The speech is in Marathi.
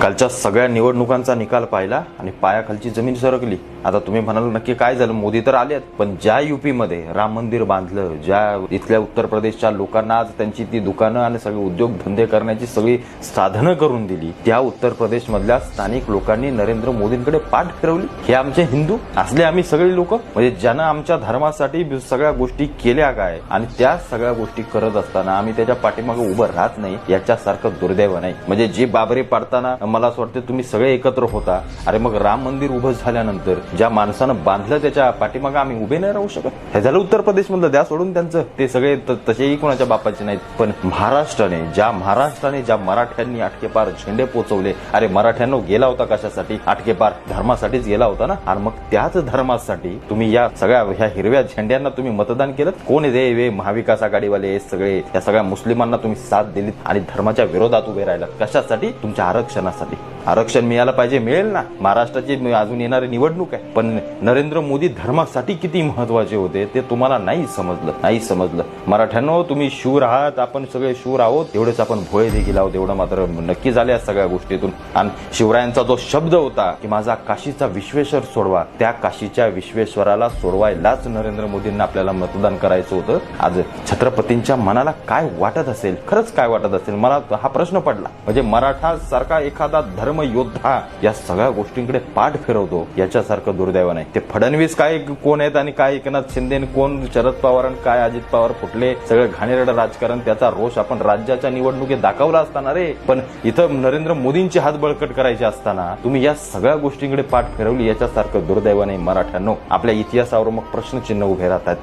कालच्या सगळ्या निवडणुकांचा निकाल पाहिला आणि पायाखालची जमीन सरकली। आता तुम्ही म्हणाल नक्की काय झालं, मोदी तर आलेत, पण ज्या यूपी मध्ये राम मंदिर बांधलं, ज्या इथल्या उत्तर प्रदेशच्या लोकांना आज त्यांची ती दुकानं आणि सगळे उद्योग धंदे करण्याची सगळी साधनं करून दिली, त्या उत्तर प्रदेश मधल्या स्थानिक लोकांनी नरेंद्र मोदींकडे पाठ फिरवली। हे आमचे हिंदू असले आम्ही सगळे लोक, म्हणजे ज्यानं आमच्या धर्मासाठी सगळ्या गोष्टी केल्या काय आणि त्या सगळ्या गोष्टी करत असताना आम्ही त्याच्या पाठीमागे उभं राहत नाही, याच्यासारखं दुर्दैव नाही। म्हणजे जी बाबरी पाडताना मला असं वाटतं तुम्ही सगळे एकत्र होता, अरे मग राम मंदिर उभं झाल्यानंतर ज्या माणसानं बांधलं त्याच्या पाठीमागे आम्ही उभे नाही राहू शकत? हे झालं उत्तर प्रदेश मधलं, द्या सोडून त्यांचं, ते सगळे तसेही कोणाच्या बापाचे नाहीत। पण महाराष्ट्राने ज्या मराठ्यांनी आटकेपार झेंडे पोचवले, अरे मराठ्यांनो गेला होता कशासाठी? आटकेपार धर्मासाठीच गेला होता ना। आणि मग त्याच धर्मासाठी तुम्ही या सगळ्या ह्या हिरव्या झेंड्यांना तुम्ही मतदान केलं? कोण आहे महाविकास आघाडीवाले सगळे? या सगळ्या मुस्लिमांना तुम्ही साथ दिलीत आणि धर्माच्या विरोधात उभे राहिलात कशासाठी? तुमच्या आरक्षणासाठी। आरक्षण मिळालं पाहिजे, मिळेल ना। महाराष्ट्राची अजून येणारी निवडणूक आहे, पण नरेंद्र मोदी धर्मासाठी किती महत्वाचे होते ते तुम्हाला नाही समजलं। मराठ्यांनो तुम्ही शूर आहात, आपण सगळे शूर आहोत, एवढेच आपण भोळे देखील आहोत, एवढं मात्र नक्की झाले या सगळ्या गोष्टीतून। आणि शिवरायांचा जो शब्द होता की माझा काशीचा विश्वेश्वर सोडवा, त्या काशीच्या विश्वेश्वराला सोडवायलाच नरेंद्र मोदींना आपल्याला मतदान करायचं होतं। आज छत्रपतींच्या मनाला काय वाटत असेल, खरंच काय वाटत असेल, मला हा प्रश्न पडला। म्हणजे मराठा सारखा एखादा धर्म योद्धा या सगळ्या गोष्टींकडे पाठ फिरवतो, याच्यासारखं दुर्दैव नाही। ते फडणवीस काय कोण आहेत आणि काय एकनाथ शिंदे कोण, शरद पवार आणि काय अजित पवार फुटले, सगळं घाणेरडं राजकारण, त्याचा रोष आपण राज्याच्या निवडणुकीत दाखवला असताना रे, पण इथं नरेंद्र मोदींची हात बळकट करायचे असताना तुम्ही या सगळ्या गोष्टींकडे पाठ फिरवली, याच्यासारखं दुर्दैव नाही। मराठ्यांनो आपल्या इतिहासावर मग प्रश्नचिन्ह उभे राहतात।